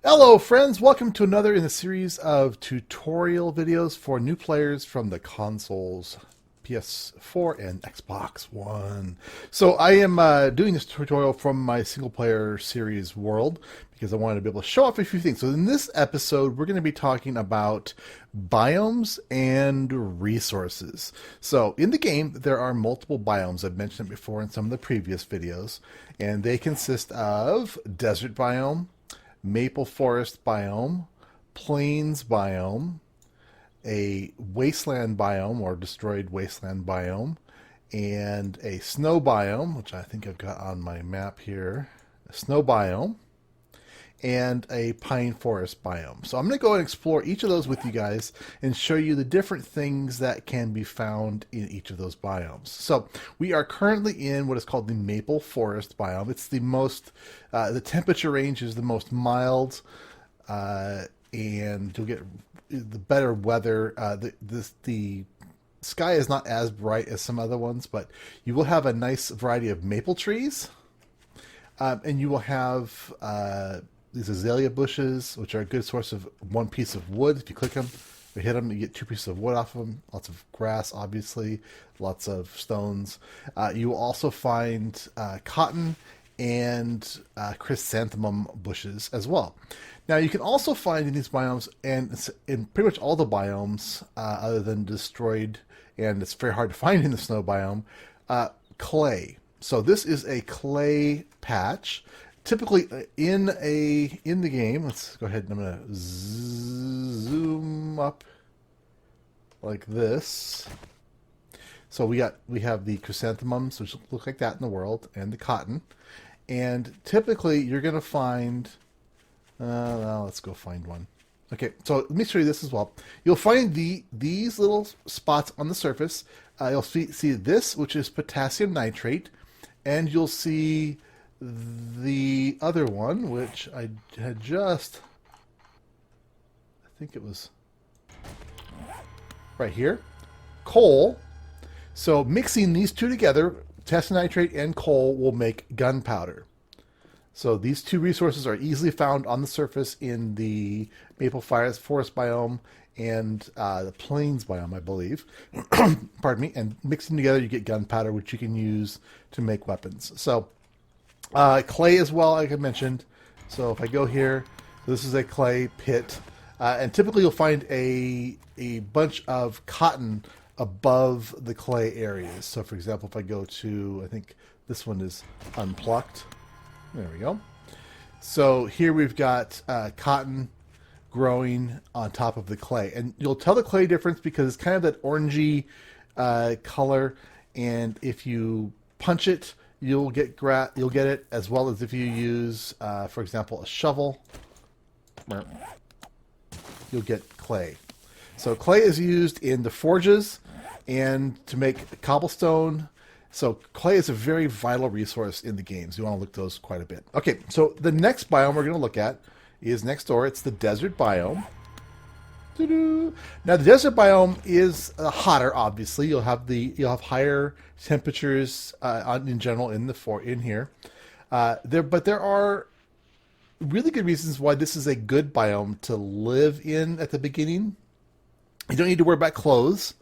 Hello friends, welcome to another in the series of tutorial videos for new players from the consoles PS4 and Xbox One. So I am doing this tutorial from my single player series world because I wanted to be able to show off a few things. So in this episode we're going to be talking about biomes and resources. So in the game there are multiple biomes. I've mentioned it before in some of the previous videos, and they consist of desert biome, maple forest biome, plains biome, a wasteland biome or destroyed wasteland biome, and a snow biome, which I think I've got on my map here, a snow biome, and a pine forest biome. So I'm going to go and explore each of those with you guys and show you the different things that can be found in each of those biomes. So we are currently in what is called the maple forest biome. It's the most, the temperature range is the most mild, and you'll get the better weather. The sky is not as bright as some other ones, but you will have a nice variety of maple trees, and you will have these azalea bushes, which are a good source of one piece of wood. If you click them or hit them, you get 2 pieces of wood off of them. Lots of grass, obviously, lots of stones. You will also find cotton and chrysanthemum bushes as well. Now, you can also find in these biomes, and in pretty much all the biomes, other than destroyed, and it's very hard to find in the snow biome, clay. So this is a clay patch. Typically in the game, let's go ahead and I'm going to zoom up like this. So we have the chrysanthemums, which look like that in the world, and the cotton. And typically you're going to find, well, let's go find one. Okay, so let me show you this as well. You'll find these little spots on the surface. You'll see this, which is potassium nitrate, and you'll see the other one, which I had just, I think it was right here, coal. So mixing these two together, potassium nitrate and coal, will make gunpowder. So these two resources are easily found on the surface in the maple forest biome and the plains biome, I believe. Pardon me. And mixing together, you get gunpowder, which you can use to make weapons. So clay as well, like I mentioned. So if I go here, this is a clay pit, and typically you'll find a bunch of cotton above the clay areas. So for example, if I go to, I think this one is unplucked. There we go. So here we've got cotton growing on top of the clay, and you'll tell the clay difference because it's kind of that orangey color, and if you punch it, you'll get it, as well as if you use, for example, a shovel, you'll get clay. So clay is used in the forges and to make cobblestone. So clay is a very vital resource in the games. You want to look at those quite a bit. Okay, so the next biome we're going to look at is next door. It's the desert biome. Now the desert biome is hotter. Obviously, you'll have higher temperatures in general in here. But there are really good reasons why this is a good biome to live in at the beginning. You don't need to worry about clothes.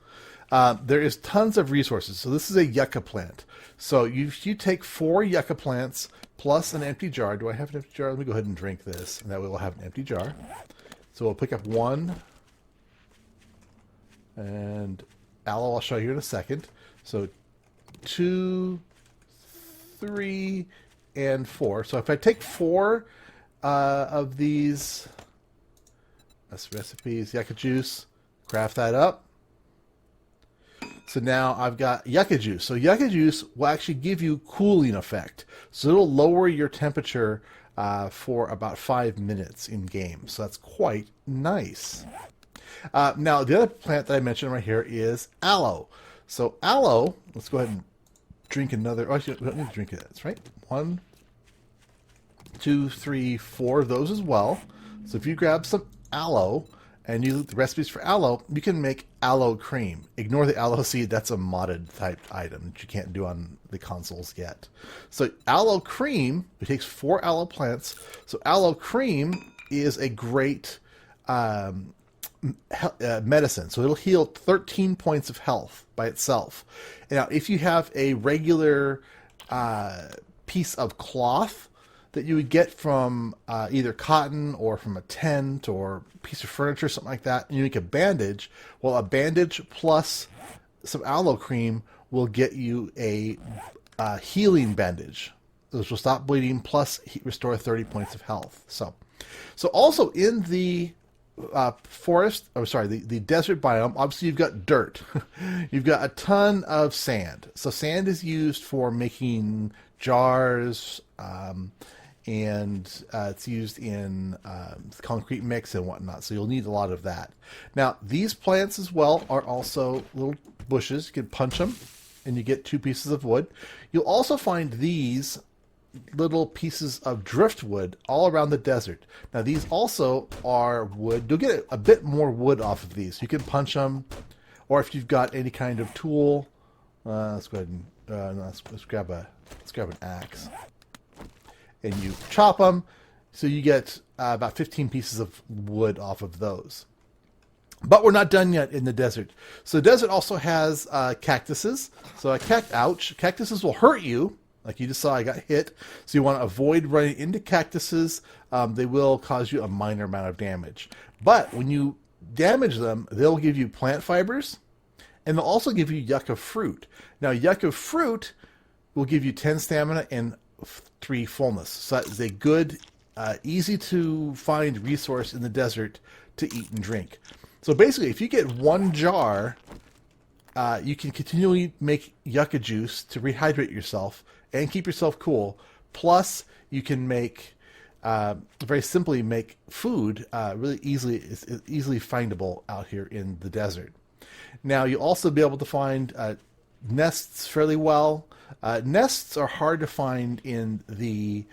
There is tons of resources. So this is a yucca plant. So you take 4 yucca plants plus an empty jar. Do I have an empty jar? Let me go ahead and drink this, and that way we'll have an empty jar. So we'll pick up 1. And aloe I'll show you in a second. So 2, 3, and 4. So if I take 4 of these, that's recipes, yucca juice, craft that up. So now I've got yucca juice. So yucca juice will actually give you cooling effect. So it'll lower your temperature for about 5 minutes in game. So that's quite nice. Now, the other plant that I mentioned right here is aloe. So aloe, let's go ahead and drink another. Oh, actually, we don't need to drink it. That's right. 1, 2, 3, 4 of those as well. So if you grab some aloe and you look at the recipes for aloe, you can make aloe cream. Ignore the aloe seed. That's a modded type item that you can't do on the consoles yet. So aloe cream, it takes 4 aloe plants. So aloe cream is a great medicine. So it'll heal 13 points of health by itself. Now, if you have a regular piece of cloth that you would get from either cotton or from a tent or a piece of furniture, something like that, and you make a bandage, well, a bandage plus some aloe cream will get you a healing bandage. Those will stop bleeding plus restore 30 points of health. So also in the the desert biome, obviously you've got dirt. You've got a ton of sand. So sand is used for making jars, and it's used in concrete mix and whatnot. So you'll need a lot of that. Now, these plants as well are also little bushes. You can punch them, and you get 2 pieces of wood. You'll also find these little pieces of driftwood all around the desert. Now, these also are wood. You'll get a bit more wood off of these. You can punch them, or if you've got any kind of tool, let's go ahead and let's grab an axe, and you chop them. So you get about 15 pieces of wood off of those. But we're not done yet in the desert. So the desert also has cactuses. So cactuses will hurt you. Like you just saw, I got hit. So you want to avoid running into cactuses. They will cause you a minor amount of damage. But when you damage them, they'll give you plant fibers, and they'll also give you yucca fruit. Now, yucca fruit will give you 10 stamina and 3 fullness. So that is a good, easy to find resource in the desert to eat and drink. So basically, if you get 1 jar, you can continually make yucca juice to rehydrate yourself and keep yourself cool. Plus, you can make, very simply make food really easily. It's easily findable out here in the desert. Now, you'll also be able to find nests fairly well. Nests are hard to find in the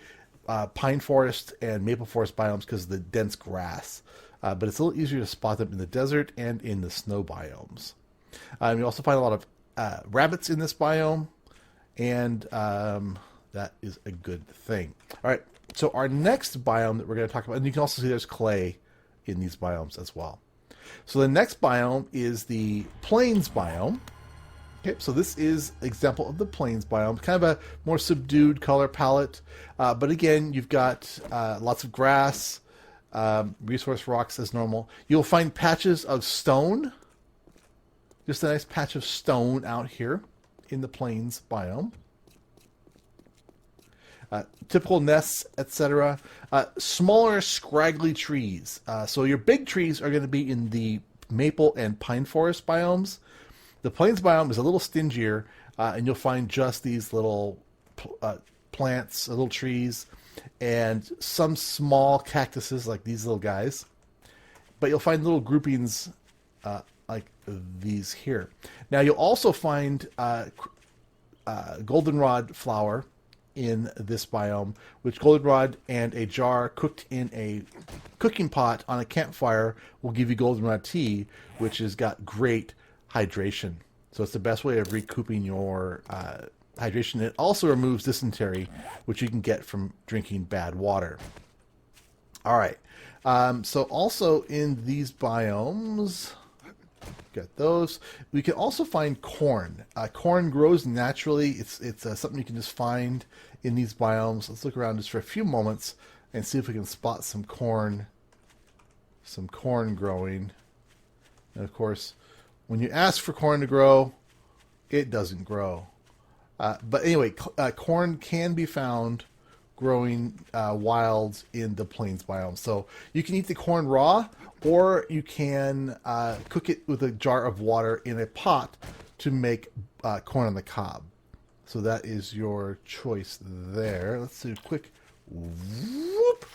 pine forest and maple forest biomes because of the dense grass. But it's a little easier to spot them in the desert and in the snow biomes. You also find a lot of rabbits in this biome, and that is a good thing. All right, so our next biome that we're going to talk about, and you can also see there's clay in these biomes as well. So the next biome is the plains biome. Okay, so this is an example of the plains biome, kind of a more subdued color palette. But again, you've got lots of grass, resource rocks as normal. You'll find patches of stone. Just a nice patch of stone out here in the plains biome. Typical nests, etc. Smaller, scraggly trees. So your big trees are going to be in the maple and pine forest biomes. The plains biome is a little stingier, and you'll find just these little plants, little trees, and some small cactuses like these little guys. But you'll find little groupings like these here. Now you'll also find goldenrod flower in this biome, which goldenrod and a jar cooked in a cooking pot on a campfire will give you goldenrod tea, which has got great hydration. So it's the best way of recouping your hydration. It also removes dysentery, which you can get from drinking bad water. All right. So also in these biomes, got those. We can also find corn. Corn grows naturally. It's something you can just find in these biomes. Let's look around just for a few moments and see if we can spot some corn growing. And of course, when you ask for corn to grow, it doesn't grow. But anyway, corn can be found growing wild in the plains biome. So you can eat the corn raw, or you can cook it with a jar of water in a pot to make corn on the cob. So that is your choice there. Let's do a quick whoop.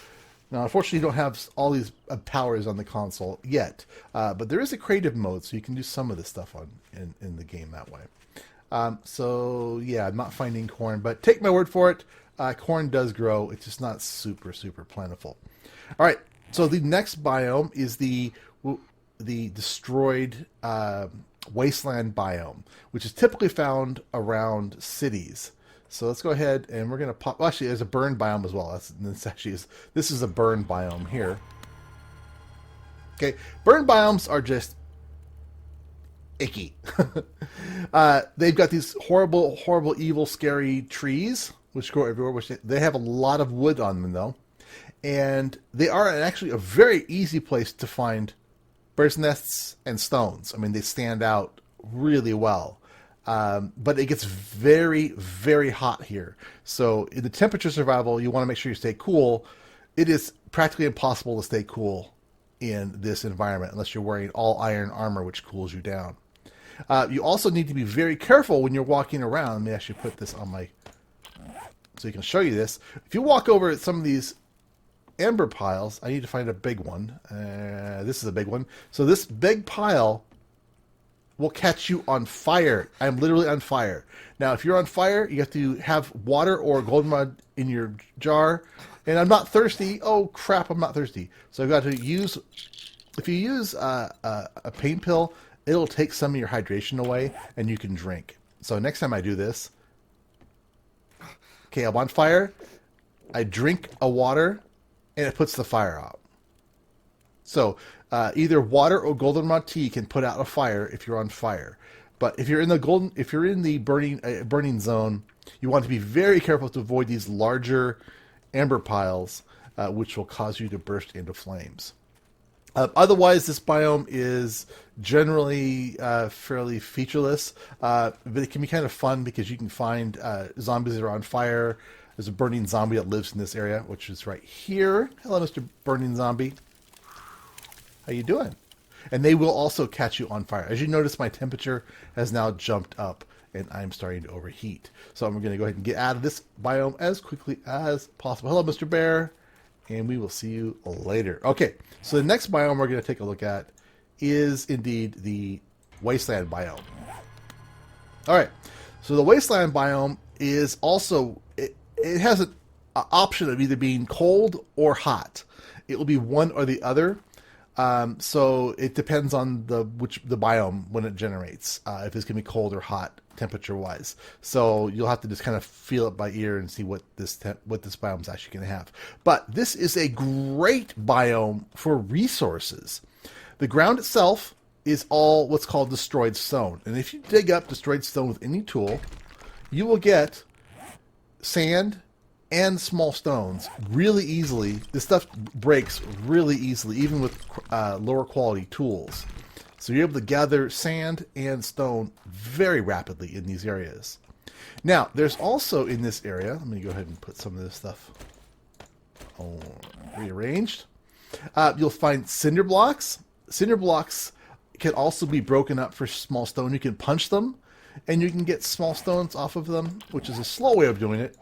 Now, unfortunately, you don't have all these powers on the console yet, but there is a creative mode, so you can do some of this stuff in the game that way. So yeah, I'm not finding corn, but take my word for it. Corn does grow. It's just not super, super plentiful. All right. So the next biome is the destroyed Wasteland biome, which is typically found around cities. So let's go ahead and we're going to pop. Well, actually, there's a burn biome as well. This is a burn biome here. Okay, burn biomes are just icky. They've got these horrible, horrible, evil, scary trees which grow everywhere. Which they have a lot of wood on them though, and they are actually a very easy place to find bird's nests and stones. I mean, they stand out really well. But it gets very, very hot here. So in the temperature survival, you want to make sure you stay cool. It is practically impossible to stay cool in this environment unless you're wearing all iron armor, which cools you down. You also need to be very careful when you're walking around. Let me actually put this on my... so you can show you this. If you walk over some of these ember piles, I need to find a big one. This is a big one. So this big pile will catch you on fire. I'm literally on fire. Now, if you're on fire, you have to have water or goldenrod in your jar. And I'm not thirsty. Oh, crap, I'm not thirsty. So I've got to use... if you use a pain pill, it'll take some of your hydration away, and you can drink. So next time I do this... okay, I'm on fire. I drink a water, and it puts the fire out. So... either water or goldenrod tea can put out a fire if you're on fire. But if you're in the burning zone, you want to be very careful to avoid these larger ember piles, which will cause you to burst into flames. Otherwise, this biome is generally fairly featureless, but it can be kind of fun because you can find zombies that are on fire. There's a burning zombie that lives in this area, which is right here. Hello, Mr. Burning Zombie. How you doing? And they will also catch you on fire. As you notice, my temperature has now jumped up, and I'm starting to overheat. So I'm going to go ahead and get out of this biome as quickly as possible. Hello, Mr. Bear, and we will see you later. Okay, so the next biome we're going to take a look at is indeed the Wasteland biome. All right, so the Wasteland biome is also, it has an option of either being cold or hot. It will be one or the other. So it depends on the biome when it generates, if it's going to be cold or hot temperature wise. So you'll have to just kind of feel it by ear and see what this biome is actually going to have. But this is a great biome for resources. The ground itself is all what's called destroyed stone. And if you dig up destroyed stone with any tool, you will get sand and small stones really easily. This stuff breaks really easily, even with lower quality tools. So you're able to gather sand and stone very rapidly in these areas. Now, there's also in this area, let me go ahead and put some of this stuff rearranged. You'll find cinder blocks. Cinder blocks can also be broken up for small stone. You can punch them, and you can get small stones off of them, which is a slow way of doing it.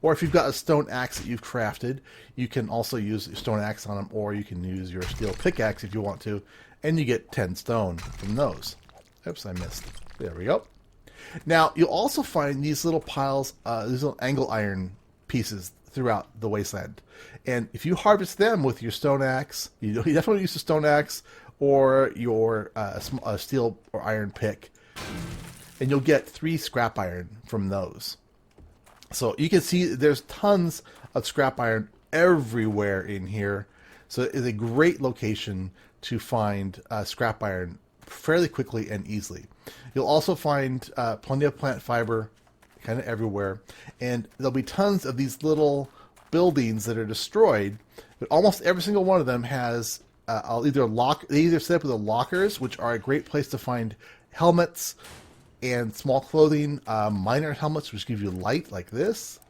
Or if you've got a stone axe that you've crafted, you can also use a stone axe on them, or you can use your steel pickaxe if you want to, and you get 10 stone from those. Oops, I missed. There we go. Now, you'll also find these little piles, these little angle iron pieces throughout the wasteland. And if you harvest them with your stone axe, you definitely use a stone axe or your steel or iron pick, and you'll get 3 scrap iron from those. So you can see there's tons of scrap iron everywhere in here. So it is a great location to find scrap iron fairly quickly and easily. You'll also find plenty of plant fiber kind of everywhere. And there'll be tons of these little buildings that are destroyed. But almost every single one of them has they either set up with the lockers, which are a great place to find helmets and small clothing, miner helmets, which give you light like this.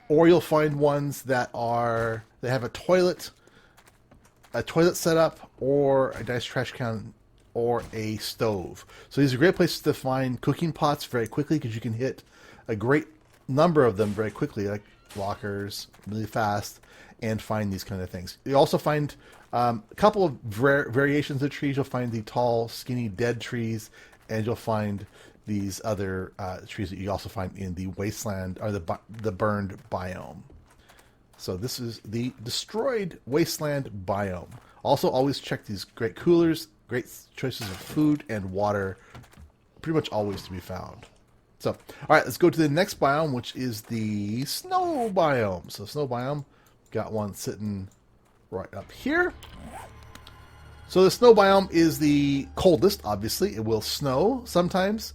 Or you'll find ones that have a toilet setup, or a nice trash can, or a stove. So these are great places to find cooking pots very quickly, because you can hit a great number of them very quickly, like lockers, really fast, and find these kind of things. You also find a couple of variations of trees. You'll find the tall, skinny, dead trees, and you'll find these other trees that you also find in the wasteland, or the burned biome. So this is the destroyed wasteland biome. Also, always check these great coolers, great choices of food and water, pretty much always to be found. So, all right, let's go to the next biome, which is the snow biome. So snow biome, got one sitting right up here. So the snow biome is the coldest, obviously. It will snow sometimes.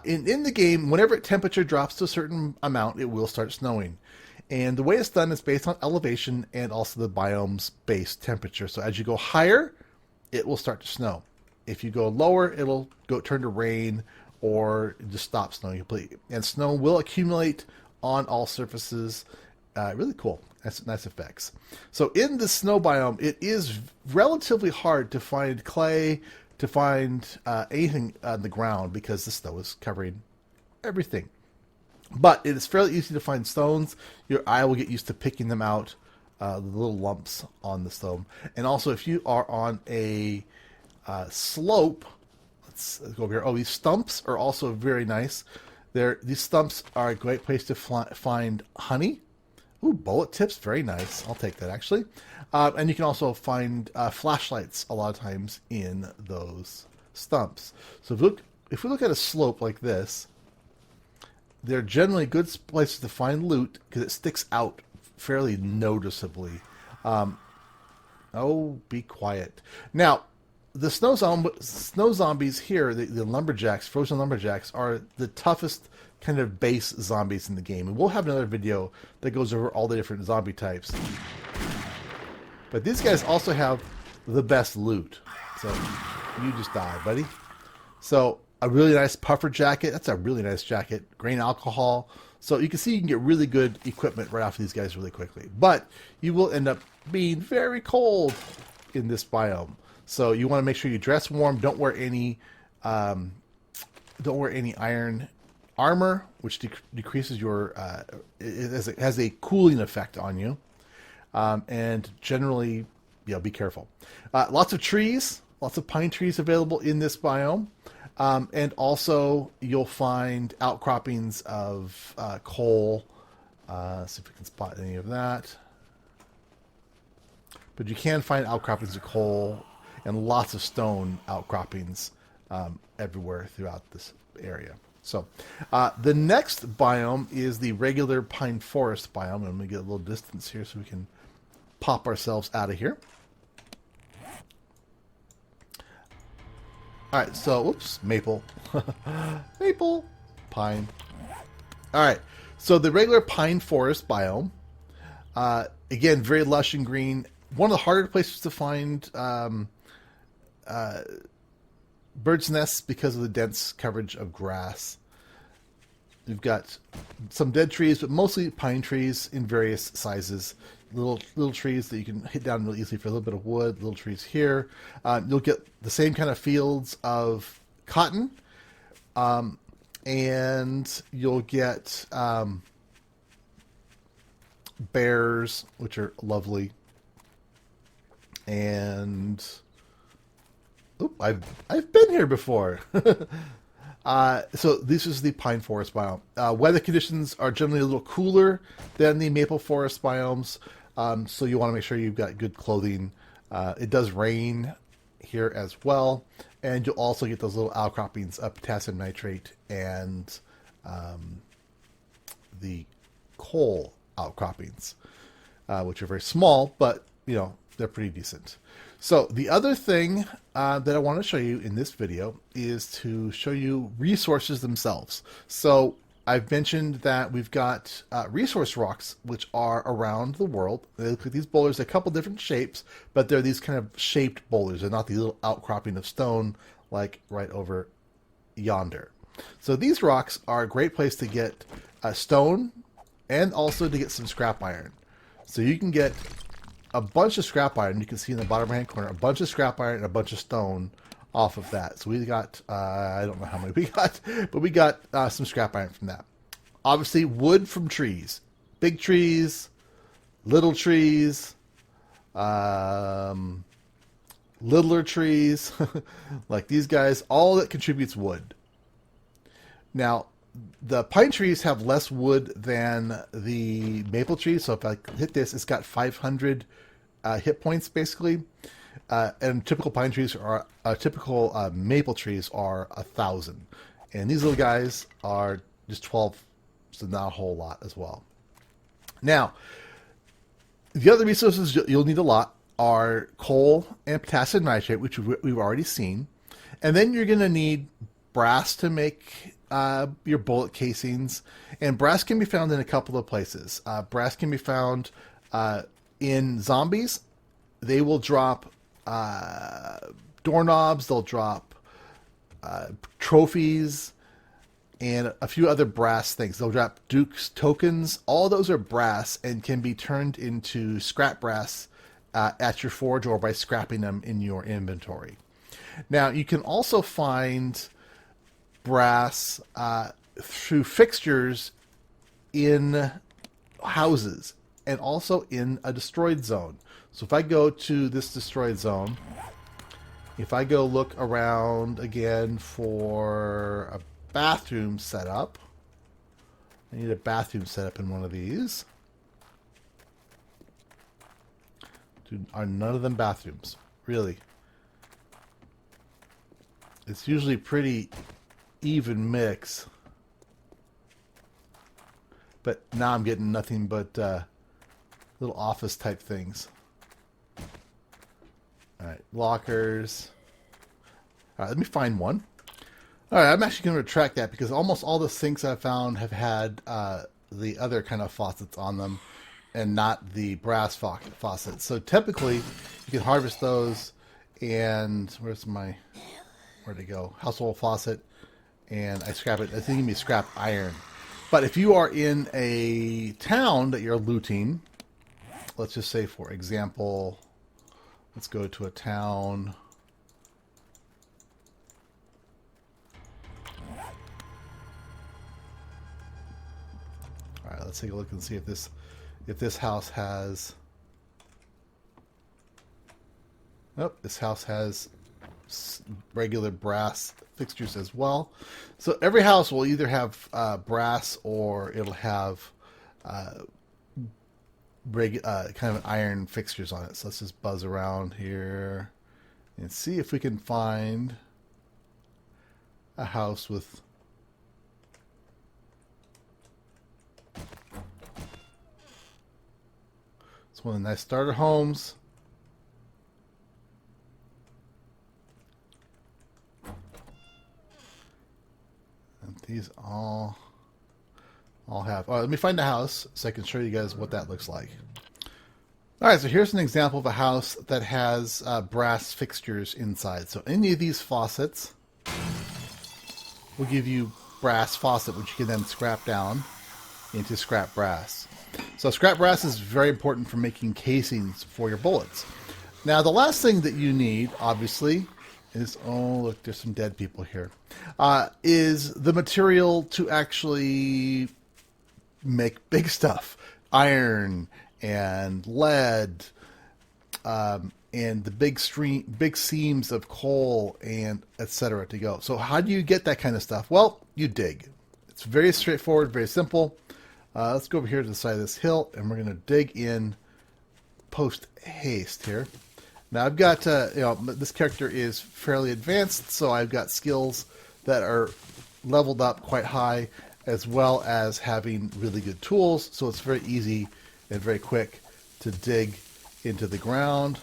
In the game, whenever temperature drops to a certain amount, it will start snowing. And the way it's done is based on elevation and also the biome's base temperature. So as you go higher, it will start to snow. If you go lower, it'll turn to rain or just stop snowing completely. And snow will accumulate on all surfaces. Really cool. That's nice effects. So in the snow biome, it is relatively hard to find clay, to find anything on the ground because the snow is covering everything. But it is fairly easy to find stones. Your eye will get used to picking them out, the little lumps on the stone. And also if you are on a slope, let's go over here. Oh, these stumps are also very nice. These stumps are a great place to find honey. Ooh, bullet tips, very nice. I'll take that actually. And you can also find flashlights a lot of times in those stumps. So if we look at a slope like this, they're generally good places to find loot because it sticks out fairly noticeably. Oh, be quiet. Now, the snow zombies here, the lumberjacks, frozen lumberjacks, are the toughest kind of base zombies in the game. And we'll have another video that goes over all the different zombie types. But these guys also have the best loot. So you just die, buddy. So a really nice puffer jacket. That's a really nice jacket. Grain alcohol. So you can see you can get really good equipment right off of these guys really quickly. But you will end up being very cold in this biome. So you want to make sure you dress warm. Don't wear any iron armor, which decreases your it has a cooling effect on you. And generally, be careful. Lots of trees, lots of pine trees available in this biome. And also you'll find outcroppings of coal. See if we can spot any of that. But you can find outcroppings of coal and lots of stone outcroppings everywhere throughout this area. So the next biome is the regular pine forest biome. I'm going to get a little distance here so we can pop ourselves out of here. All right, so, whoops, maple. Maple, pine. All right, so the regular pine forest biome, again, very lush and green. One of the harder places to find birds' nests because of the dense coverage of grass. You've got some dead trees, but mostly pine trees in various sizes. Little trees that you can hit down really easily for a little bit of wood. Little trees here. You'll get the same kind of fields of cotton, and you'll get bears, which are lovely. And I've been here before. So this is the pine forest biome. Weather conditions are generally a little cooler than the maple forest biomes. So you want to make sure you've got good clothing. It does rain here as well. And you'll also get those little outcroppings of potassium nitrate and the coal outcroppings, which are very small, but they're pretty decent. So the other thing that I want to show you in this video is to show you resources themselves. So I've mentioned that we've got resource rocks, which are around the world. They look like these boulders, a couple different shapes, but they're these kind of shaped boulders. They're not the little outcropping of stone like right over yonder. So these rocks are a great place to get stone and also to get some scrap iron. So you can get a bunch of scrap iron. You can see in the bottom right-hand corner, a bunch of scrap iron and a bunch of stone off of that. So we got, I don't know how many we got, but we got some scrap iron from that. Obviously, wood from trees. Big trees, little trees, littler trees, like these guys, all that contributes wood. Now, the pine trees have less wood than the maple trees. So if I hit this, it's got 500 hit points, basically. And typical pine trees are, typical maple trees are 1,000. And these little guys are just 12, so not a whole lot as well. Now, the other resources you'll need a lot are coal and potassium nitrate, which we've already seen. And then you're going to need brass to make your bullet casings. And brass can be found in a couple of places. Brass can be found in zombies. They will drop doorknobs, they'll drop trophies, and a few other brass things. They'll drop Duke's tokens. All those are brass and can be turned into scrap brass at your forge or by scrapping them in your inventory. Now, you can also find brass through fixtures in houses and also in a destroyed zone. So if I go to this destroyed zone, if I go look around again for a bathroom setup, I need a bathroom setup in one of these. Are none of them bathrooms? Really? It's usually pretty even mix. But now I'm getting nothing but little office type things. Alright, lockers. Alright, let me find one. Alright, I'm actually going to retract that because almost all the sinks I've found have had the other kind of faucets on them and not the brass faucets. So typically, you can harvest those and... where'd it go? Household faucet. And I scrap it. I think it can be scrap iron. But if you are in a town that you're looting, let's just say, for example, let's go to a town. All right, let's take a look and see if this house has. Oh, this house has regular brass fixtures as well. So every house will either have brass or it'll have kind of iron fixtures on it. So let's just buzz around here and see if we can find a house with it's one of the nice starter homes. These all have... All right, let me find a house so I can show you guys what that looks like. All right, so here's an example of a house that has brass fixtures inside. So any of these faucets will give you brass faucet, which you can then scrap down into scrap brass. So scrap brass is very important for making casings for your bullets. Now, the last thing that you need, obviously, is... oh, look, there's some dead people here. Is the material to actually make big stuff. Iron and lead and the big seams of coal and etc. to go. So how do you get that kind of stuff? Well, you dig. It's very straightforward, very simple. Let's go over here to the side of this hill and we're going to dig in post haste here. Now I've got, this character is fairly advanced, so I've got skills that are leveled up quite high, as well as having really good tools, so it's very easy and very quick to dig into the ground.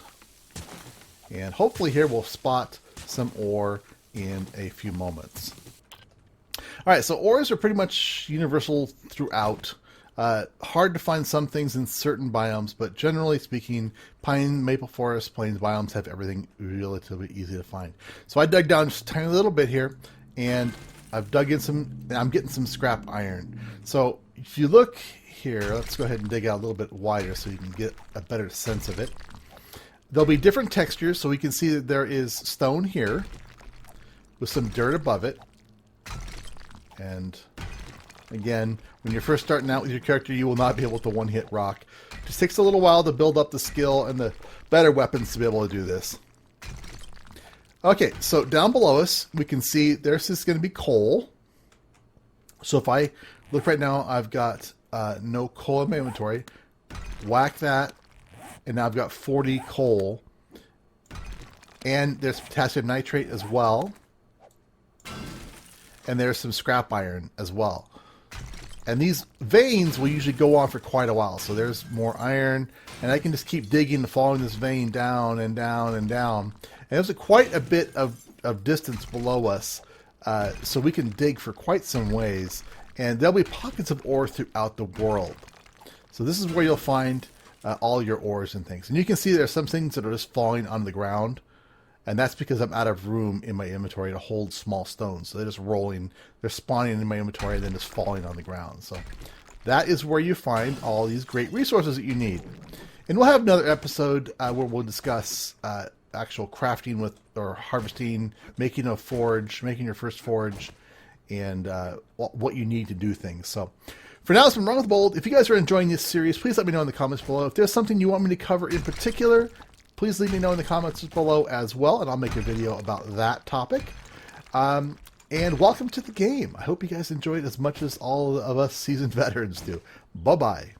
And hopefully here we'll spot some ore in a few moments. Alright, so ores are pretty much universal throughout. Hard to find some things in certain biomes, but generally speaking, pine, maple forest, plains biomes have everything relatively easy to find. So I dug down just a tiny little bit here, and I've dug in some, and I'm getting some scrap iron. So if you look here, let's go ahead and dig out a little bit wider so you can get a better sense of it. There'll be different textures, so we can see that there is stone here with some dirt above it. And again, when you're first starting out with your character, you will not be able to one-hit rock. It just takes a little while to build up the skill and the better weapons to be able to do this. Okay, so down below us, we can see there's going to be coal. So if I look right now, I've got no coal in my inventory. Whack that, and now I've got 40 coal. And there's potassium nitrate as well. And there's some scrap iron as well. And these veins will usually go on for quite a while. So there's more iron, and I can just keep digging and following this vein down and down and down. And there's quite a bit of distance below us, so we can dig for quite some ways. And there'll be pockets of ore throughout the world. So this is where you'll find all your ores and things. And you can see there's some things that are just falling on the ground. And that's because I'm out of room in my inventory to hold small stones. So they're just rolling, they're spawning in my inventory and then just falling on the ground. So that is where you find all these great resources that you need. And we'll have another episode where we'll discuss actual crafting with, or harvesting, making a forge, making your first forge, and what you need to do things. So for now, it's been RongoTheBold. If you guys are enjoying this series, please let me know in the comments below. If there's something you want me to cover in particular, please leave me know in the comments below as well, and I'll make a video about that topic. And welcome to the game. I hope you guys enjoyed as much as all of us seasoned veterans do. Bye-bye.